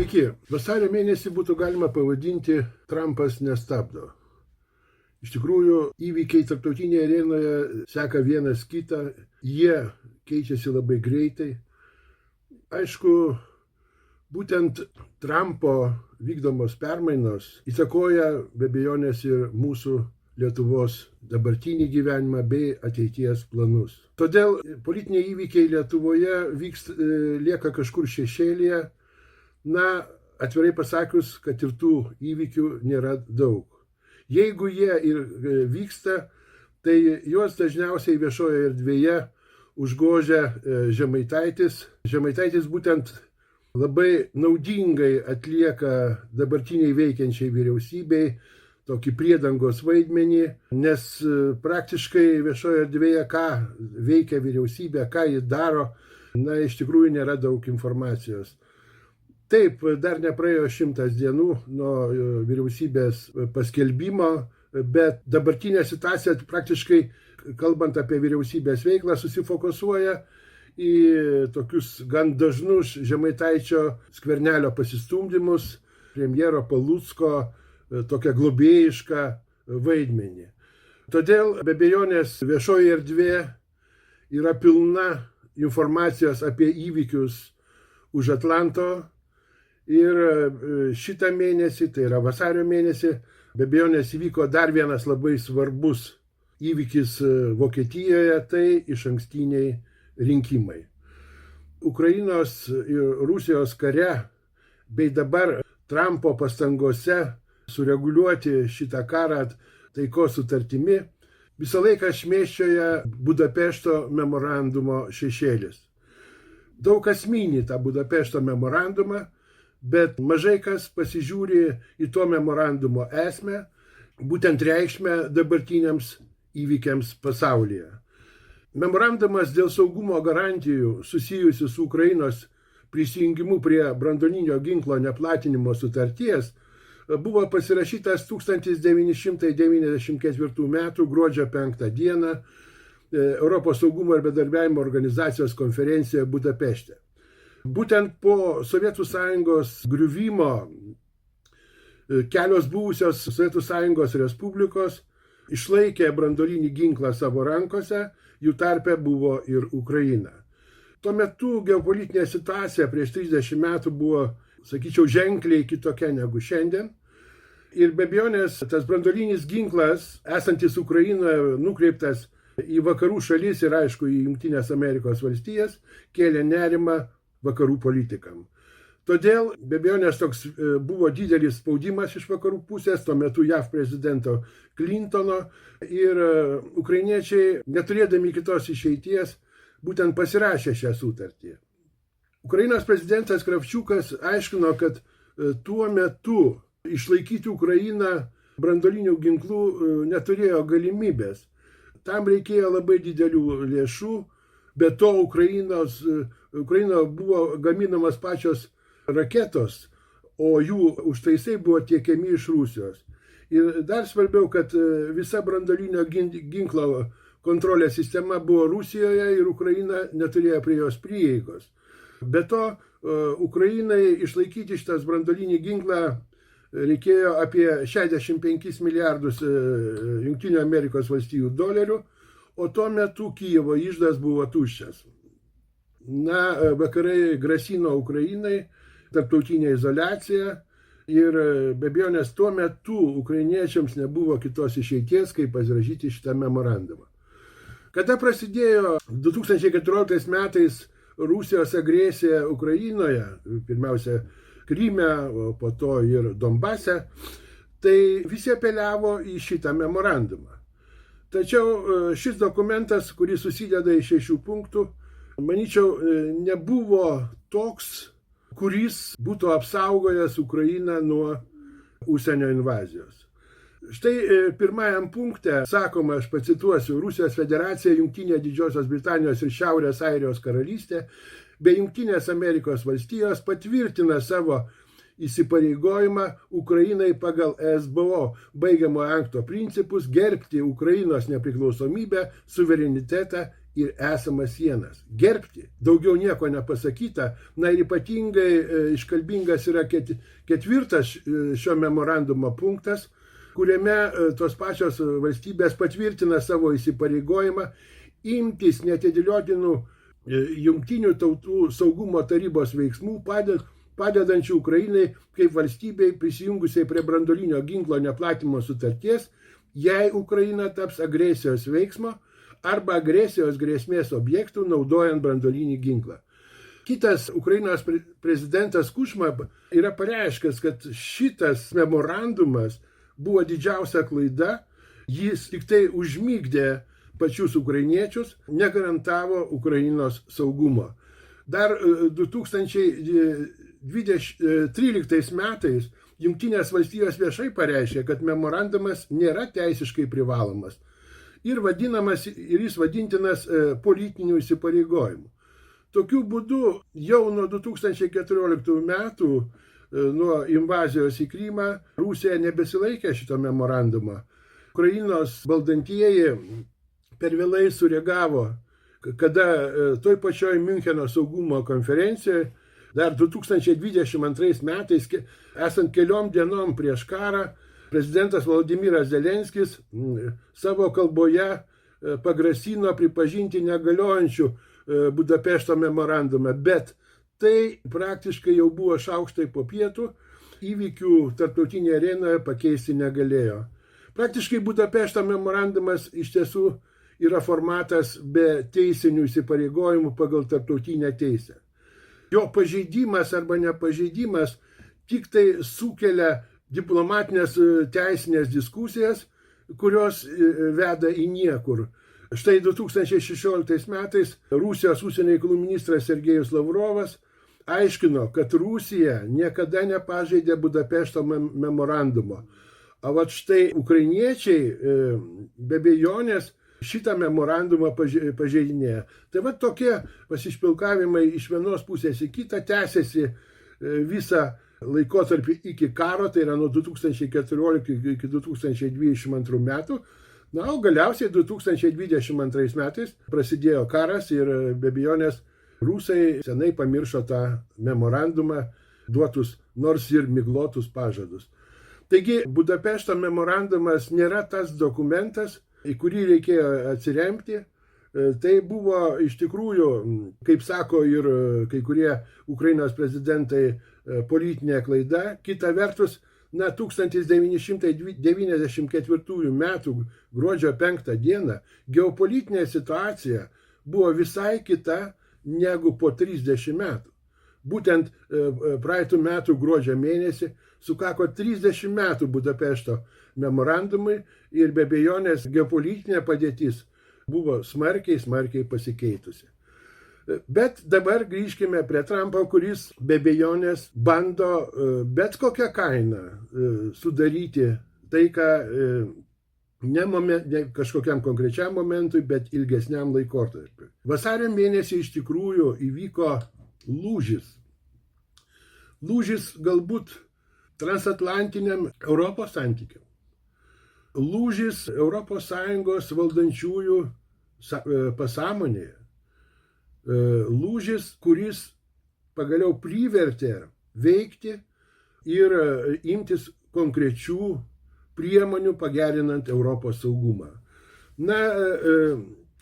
Sveiki. Vasario mėnesį būtų galima pavadinti Trumpas nestabdo. Iš tikrųjų, įvykiai tarptautinėje arenoje seka vienas kitą, jie keičiasi labai greitai. Aišku, būtent Trumpo vykdomos permainos įtakoja be abejonės ir mūsų Lietuvos dabartinį gyvenimą bei ateities planus. Todėl politiniai įvykiai Lietuvoje lieka kažkur šešėlyje. Na, atvirai pasakius, kad ir tų įvykių nėra daug. Jeigu jie ir vyksta, tai juos dažniausiai viešoje erdvėje užgožia Žemaitaitis. Žemaitaitis būtent labai naudingai atlieka dabartiniai veikiančiai vyriausybei tokį priedangos vaidmenį, nes praktiškai viešoje erdvėje, ką veikia vyriausybė, ką ji daro, na, iš tikrųjų nėra daug informacijos. Taip, dar nepraėjo 100 dienų nuo vyriausybės paskelbimo, bet dabartinė situacija praktiškai, kalbant apie vyriausybės veiklą, susifokusuoja į tokius gan dažnus Žemaitaičio Skvernelio pasistumdymus, premjero Palucko tokią globėjišką vaidmenį. Todėl be abejonės viešoji erdvė yra pilna informacijos apie įvykius už Atlanto. Ir šitą mėnesį, tai yra vasario mėnesį, be abejonės įvyko dar vienas labai svarbus įvykis Vokietijoje, tai išankstiniai rinkimai. Ukrainos ir Rusijos kare, bei dabar Trumpo pastangose sureguliuoti šitą karą taikos sutartimi, visą laiką šmėsčioja Budapešto memorandumo šešėlis. Daug kas mini tą Budapešto memorandumą, bet mažai kas pasižiūri į to memorandumo esmę, būtent reikšmę dabartiniams įvykiams pasaulyje. Memorandumas dėl saugumo garantijų susijusių su Ukrainos prisijungimu prie branduolinio ginklo neplatinimo sutarties buvo pasirašytas 1994 m. gruodžio 5 d. Europos saugumo ir bendradarbiavimo organizacijos konferencijoje Budapešte. Būtent po Sovietų Sąjungos griuvimo kelios buvusios Sovietų Sąjungos respublikos išlaikė branduolinį ginklą savo rankose, jų tarpe buvo ir Ukraina. Tuo metu geopolitinė situacija prieš 30 metų buvo, sakyčiau, ženkliai kitokia negu šiandien. Ir be abejonės tas branduolinis ginklas, esantis Ukrainoje, nukreiptas į vakarų šalis ir aišku į Jungtines Amerikos valstijas, kėlė nerimą vakarų politikam. Todėl be abejonės toks buvo didelis spaudimas iš vakarų pusės, tuo metu JAV prezidento Clintono, ir ukrainiečiai, neturėdami kitos išeities, būtent pasirašė šią sutartį. Ukrainos prezidentas Kravčiukas aiškino, kad tuo metu išlaikyti Ukrainą branduolinių ginklų neturėjo galimybės. Tam reikėjo labai didelių lėšų, be to Ukrainoje buvo gaminamas pačios raketos, o jų užtaisai buvo tiekiami iš Rusijos. Ir dar svarbiau, kad visa branduolinio ginklo kontrolės sistema buvo Rusijoje ir Ukraina neturėjo prie jos prieigos. Be to, Ukrainai išlaikyti šitas branduolinį ginklą reikėjo apie 65 milijardus Jungtinių Amerikos valstijų dolerių, o tuo metu Kijevo iždas buvo tuščias. Na, vakarai grasino Ukrainai tarptautinę izoliaciją ir be abejonės tuo metu ukrainiečiams nebuvo kitos išeities, kaip pasirašyti šitą memorandumą. Kada prasidėjo 2014 metais Rusijos agresija Ukrainoje, pirmiausia Kryme, o po to ir Donbase, tai visi apeliavo į šitą memorandumą. Tačiau šis dokumentas, kuris susideda iš 6 punktų, manyčiau, nebuvo toks, kuris būtų apsaugojęs Ukrainą nuo užsienio invazijos. Štai pirmajam punkte sakoma, aš pacituosiu, Rusijos federacija, Jungtinė Didžiosios Britanijos ir Šiaurės Airijos karalystė bei Jungtinės Amerikos valstijos patvirtina savo įsipareigojimą Ukrainai pagal SBO baigiamojo akto principus gerbti Ukrainos nepriklausomybę, suverenitetą ir esamas sienas. Gerbti. Daugiau nieko nepasakyta. Na ir ypatingai iškalbingas yra ketvirtas šio memorandumo punktas, kuriame tos pačios valstybės patvirtina savo įsipareigojimą imtis neatidėliotinų Jungtinių tautų saugumo tarybos veiksmų, padedančių Ukrainai kaip valstybei prisijungusiai prie branduolinio ginklo neplatimo sutarties, jei Ukraina taps agresijos veiksmo arba agresijos grėsmės objektų naudojant branduolinį ginklą. Kitas Ukrainos prezidentas Kučma yra pareiškęs, kad šitas memorandumas buvo didžiausia klaida, jis tik tai užmigdė pačius ukrainiečius, negarantavo Ukrainos saugumo. Dar 2013 metais Jungtinės valstijos viešai pareiškė, kad memorandumas nėra teisiškai privalomas ir jis vadintinas politiniu įsipareigojimu. Tokiu būdu jau nuo 2014 metų, nuo invazijos į Krymą, Rusija nebesilaikė šito memorandumo. Ukrainos valdantieji per vėlai sureagavo, kada toj pačioj Miuncheno saugumo konferencijoje dar 2022 metais, esant keliom dienom prieš karą, prezidentas Volodymyras Zelenskis savo kalboje pagrasino pripažinti negaliojančių Budapešto memorandumą, bet tai praktiškai jau buvo šaukštai po pietų, įvykių tarptautinėje arenoje pakeisti negalėjo. Praktiškai Budapešto memorandumas iš tiesų yra formatas be teisinių įsipareigojimų pagal tarptautinę teisę. Jo pažeidimas arba nepažeidimas tik tai sukelia diplomatinės teisinės diskusijas, kurios veda į niekur. Štai 2016 metais Rusijos užsienio reikalų ministras Sergejus Lavrovas aiškino, kad Rusija niekada nepažeidė Budapešto memorandumo. O vat štai ukrainiečiai be abejonės šitą memorandumą pažeidinėja. Tai va tokie pasišpilkavimai iš vienos pusės į kitą tęsiasi visą laikotarpį iki karo, tai yra nuo 2014 iki 2022 metų. Na, o galiausiai 2022 metais prasidėjo karas ir be abejonės rusai senai pamiršo tą memorandumą duotus nors ir miglotus pažadus. Taigi Budapešto memorandumas nėra tas dokumentas, į kurį reikėjo atsiremti. Tai buvo iš tikrųjų, kaip sako ir kai kurie Ukrainos prezidentai, politinė klaida. Kita vertus, 1994 metų gruodžio 5 dieną geopolitinė situacija buvo visai kita negu po 30 metų. Būtent praeitų metų gruodžio mėnesį sukako 30 metų Budapešto memorandumui ir be abejonės geopolitinė padėtis buvo smarkiai pasikeitusi. Bet dabar grįžkime prie Trumpo, kuris be abejonės bando bet kokią kainą sudaryti taiką ne kažkokiam konkrečiam momentui, bet ilgesniam laikotarpiui. Vasario mėnesį iš tikrųjų įvyko lūžis. Lūžis galbūt transatlantiniam Europos santykiam. Lūžis ES valdančiųjų pasąmonėje. Lūžis, kuris pagaliau privertė veikti ir imtis konkrečių priemonių pagerinant Europos saugumą. Na,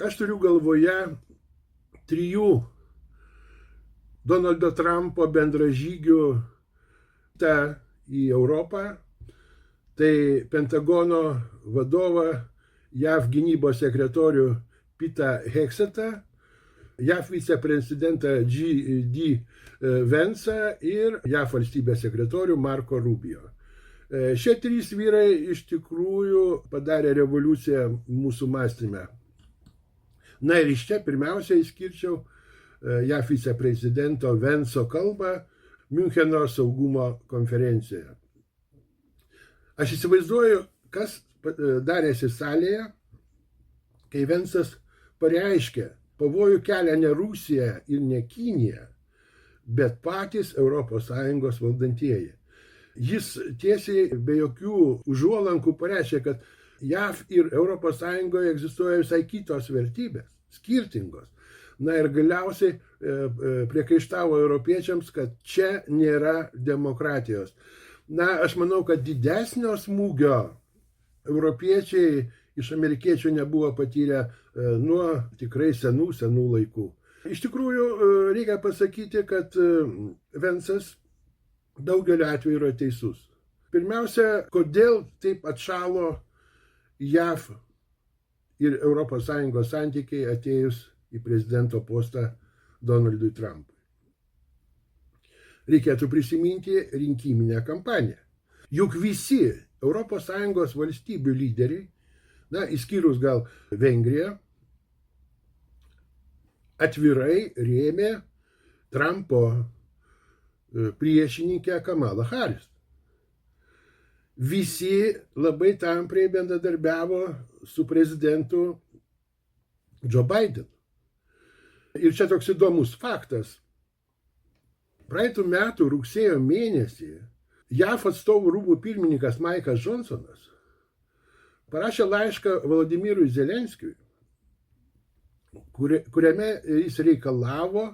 aš turiu galvoje 3 Donaldo Trumpo bendražygių į Europą. Tai Pentagono vadovą JAV gynybos sekretorių Petą Heksetą, JAV viceprezidentą J.D. Vance'ą ir JAV valstybės sekretorių Marco Rubio. Šie 3 vyrai iš tikrųjų padarė revoliuciją mūsų mąstyme. Na ir iš čia pirmiausia išskirčiau JAV viceprezidento Vance'o kalbą Miuncheno saugumo konferencijoje. Aš įsivaizduoju, kas darėsi salėje, kai Vance'as pareiškė, pavojų kelia ne Rusija ir ne Kinija, bet patys ES valdantieji. Jis tiesiai be jokių užuolankų pareiškė, kad JAV ir ES egzistuoja visai kitos vertybės. skirtingos. Na ir galiausiai priekaištavo europiečiams, kad čia nėra demokratijos. Na, aš manau, kad didesnio smūgio europiečiai iš amerikiečių nebuvo patyrę nuo tikrai senų laikų. Iš tikrųjų, reikia pasakyti, kad Vencas daugeliu atveju yra teisus. Pirmiausia, kodėl taip atšalo JAV ir ES santykiai atėjus į prezidento postą Donaldui Trumpui. Reikėtų prisiminti rinkiminę kampaniją. Juk visi ES valstybių lyderiai, na, išskyrus gal Vengriją, atvirai rėmė Trumpo priešininkę Kamalą Harris. Visi labai tampriai bendradarbiavo su prezidentu Joe Bidenu. Ir čia toks įdomus faktas. Praeitų metų rugsėjo mėnesį JAV atstovų rūmų pirmininkas Maikas Johnsonas parašė laišką Volodymyrui Zelenskiui, kuriame jis reikalavo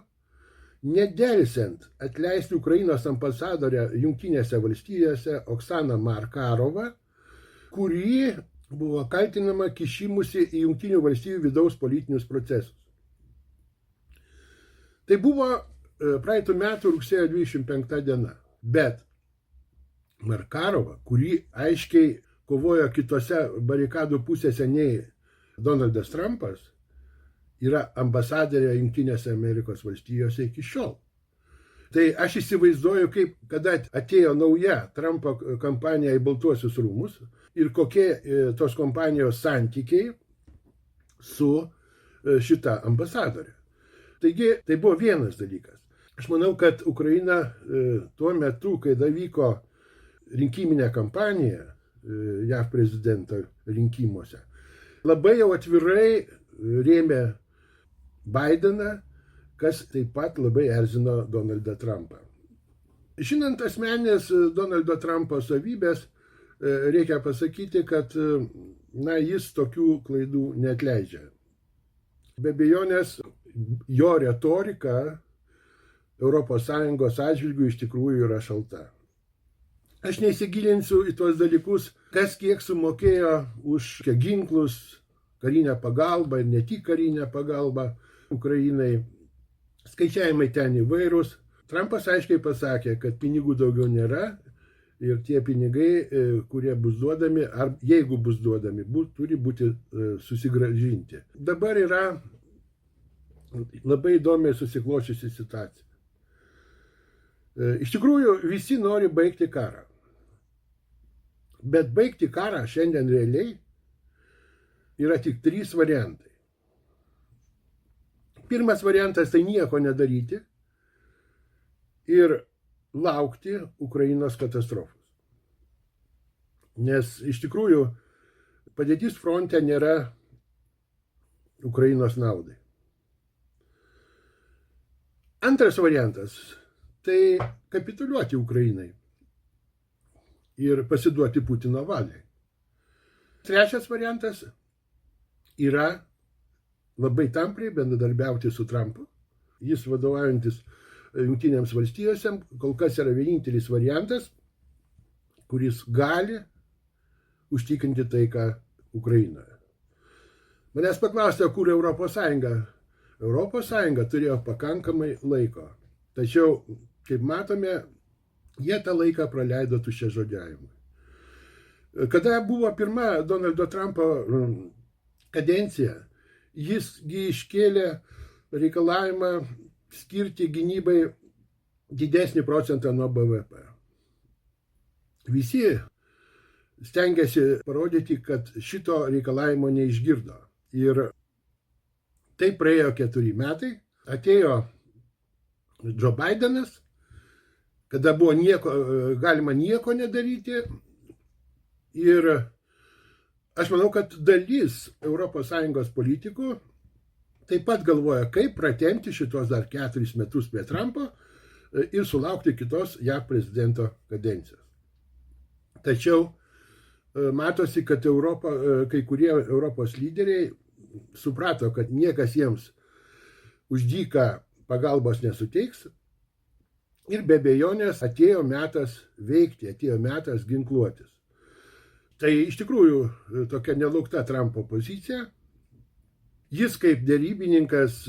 nedelsiant atleisti Ukrainos ambasadorę Jungtinėse valstijose Oksaną Markarovą, kuri buvo kaltinama kišimusi į Jungtinių valstijų vidaus politinius procesus. Tai buvo praeitų metų rugsėjo 25 diena, bet Markarova, kuri aiškiai kovojo kitose barikadų pusėse nei Donaldas Trumpas, yra ambasadorė Jungtinėse Amerikos valstijose iki šiol. Tai aš įsivaizduoju, kaip kada atėjo nauja Trumpo kampanija į Baltuosius rūmus ir kokie tos kompanijos santykiai su šita ambasadorė. Taigi, tai buvo vienas dalykas. Aš manau, kad Ukraina tuo metu, kai vyko rinkiminė kampanija JAV prezidento rinkimuose, labai jau atvirai rėmė Bideną, kas taip pat labai erzino Donaldą Trumpą. Žinant asmenės Donaldo Trumpo savybės, reikia pasakyti, kad jis tokių klaidų neatleidžia. Be abejonės, jo retorika ES atžvilgių iš tikrųjų yra šalta. Aš neįsigilinsiu į tuos dalykus, kas kiek sumokėjo už ginklus, karinę pagalbą ir ne tik karinę pagalbą Ukrainai. Skaičiavimai ten įvairūs. Trumpas aiškiai pasakė, kad pinigų daugiau nėra ir tie pinigai, kurie bus duodami, ar jeigu bus duodami, turi būti susigrąžinti. Dabar yra labai įdomiai susiklošiusi situacija. Iš tikrųjų, visi nori baigti karą. Bet baigti karą šiandien realiai yra tik 3 variantai. Pirmas variantas tai nieko nedaryti ir laukti Ukrainos katastrofos. Nes iš tikrųjų padėtis fronte nėra Ukrainos naudai. Antras variantas tai kapituliuoti Ukrainai ir pasiduoti Putino valiai. Trečias variantas yra labai tampriai bendradarbiauti su Trumpu. Jis vadovaujantis Jungtinėms valstijose kol kas yra vienintelis variantas, kuris gali užtikrinti taiką Ukrainoje. Manęs paklausė, kur Europos Sąjunga. Europos Sąjunga turėjo pakankamai laiko. Tačiau, kaip matome, jie tą laiką praleido tuščiažodžiavimui. Kada buvo pirma Donaldo Trumpo kadencija, jisgi iškėlė reikalavimą skirti gynybai didesnį procentą nuo BVP. Visi stengiasi parodyti, kad šito reikalavimo neišgirdo. Ir tai praėjo 4 metai, atėjo Joe Bidenas, kada buvo galima nieko nedaryti. Ir aš manau, kad dalis ES politikų taip pat galvoja, kaip pratempti šitos dar 4 metus prie Trumpo ir sulaukti kitos JAV prezidento kadencijos. Tačiau matosi, kad kai kurie Europos lyderiai suprato, kad niekas jiems už dyką pagalbos nesuteiks ir be abejonės atėjo metas veikti, atėjo metas ginkluotis. Tai iš tikrųjų tokia nelaukta Trumpo pozicija. Jis kaip derybininkas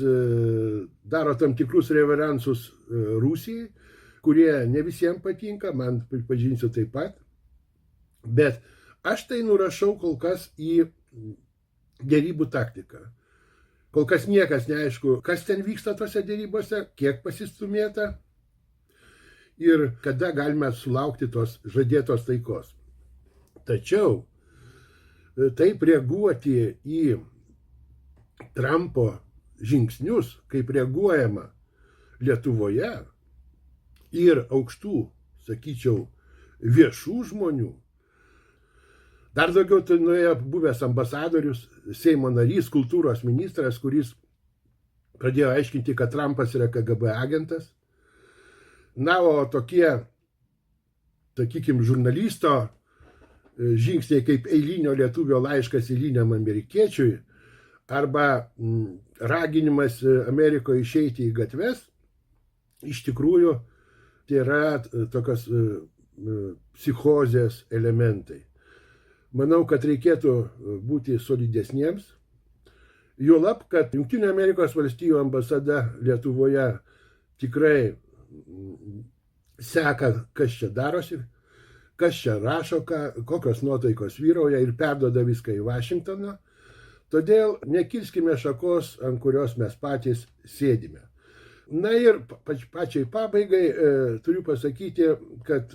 daro tam tikrus reveransus Rusijai, kurie ne visiems patinka, man pripažinsiu taip pat. Bet aš tai nurašau kol kas į derybų taktiką. Kol kas niekas neaišku, kas ten vyksta tose derybose, kiek pasistumėta ir kada galime sulaukti tos žadėtos taikos. Tačiau taip reaguoti į Trumpo žingsnius, kaip reaguojama Lietuvoje ir aukštų, sakyčiau, viešų žmonių. Dar daugiau tai nuėjo buvęs ambasadorius, Seimo narys, kultūros ministras, kuris pradėjo aiškinti, kad Trumpas yra KGB agentas. Na, o tokie, sakykime, žurnalisto žingsniai kaip eilinio lietuvio laiškas eiliniam amerikiečiui arba raginimas Amerikoje išeiti į gatves, iš tikrųjų tai yra tokios psichozės elementai. Manau, kad reikėtų būti solidesniems. Juolab, kad Jungtinių Amerikos valstijų ambasada Lietuvoje tikrai seka, kas čia darosi, kas čia rašo, kokios nuotaikos vyrauja ir perduoda viską į Vašingtoną. Todėl nekirskime šakos, ant kurios mes patys sėdime. Na ir pačiai pabaigai turiu pasakyti, kad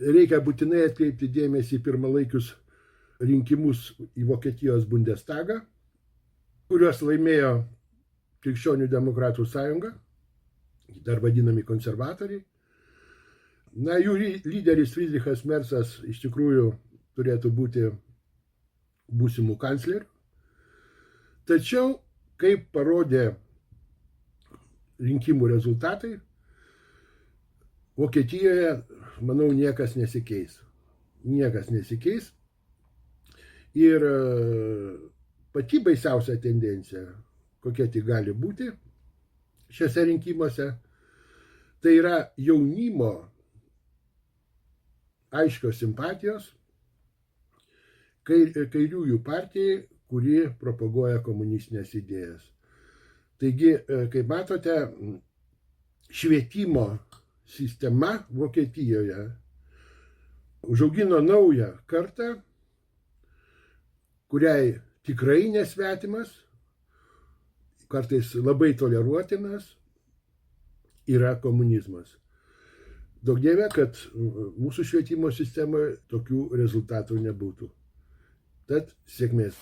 reikia būtinai atkreipti dėmesį į pirmalaikius rinkimus į Vokietijos Bundestagą, kuriuos laimėjo Krikščionių demokratų sąjunga, dar vadinami konservatoriai. Na, jų lyderis Friedrichas Merzas iš tikrųjų turėtų būti būsimų kanclerių. Tačiau, kaip parodė rinkimų rezultatai, Vokietijoje, manau, niekas nesikeis. Niekas nesikeis. Ir pati baisiausia tendencija, kokia tik gali būti šiuose rinkimuose, tai yra jaunimo aiškios simpatijos kairiųjų partijai, kuri propaguoja komunistinės idėjas. Taigi, kaip matote, švietimo sistema Vokietijoje užaugino naują kartą, kuriai tikrai nesvetimas, kartais labai toleruotinas, yra komunizmas. Daug dieve, kad mūsų švietimo sistemoje tokių rezultatų nebūtų. Tad sėkmės.